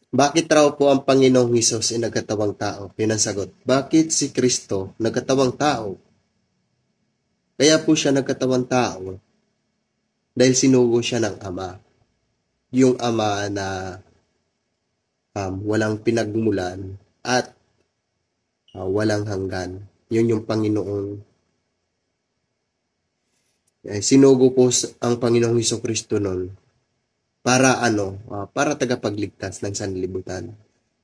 Bakit raw po ang Panginoong Hesus ay nagkatawang tao? Yun ang sagot. Bakit si Kristo nagkatawang tao? Kaya po siya nagkatawang tao dahil sinugo siya ng Ama. Yung Ama na walang pinagmulan at walang hanggan. Yun yung Panginoong sinugo po ang Panginoong Hesukristo noon para para tagapagligtas ng sanlibutan.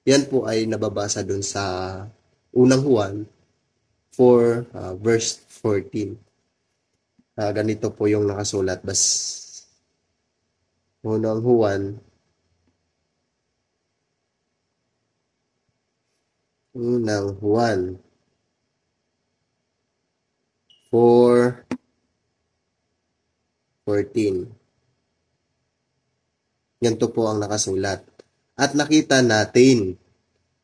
Yan po ay nababasa dun sa unang Juan 4 verse 14. Ganito po yung nakasulat. Unang Juan 4:14. Ganito po ang nakasulat. At nakita natin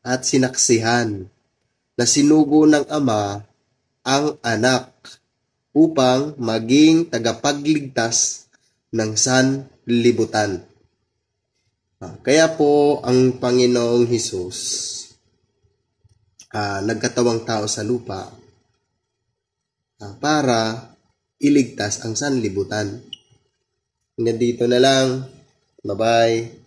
at sinaksihan na sinugo ng Ama ang Anak upang maging tagapagligtas ng sanlibutan. Kaya po ang Panginoong Hesus nagkatawang tao sa lupa para iligtas ang sanlibutan. Hanggang dito na lang. Bye-bye.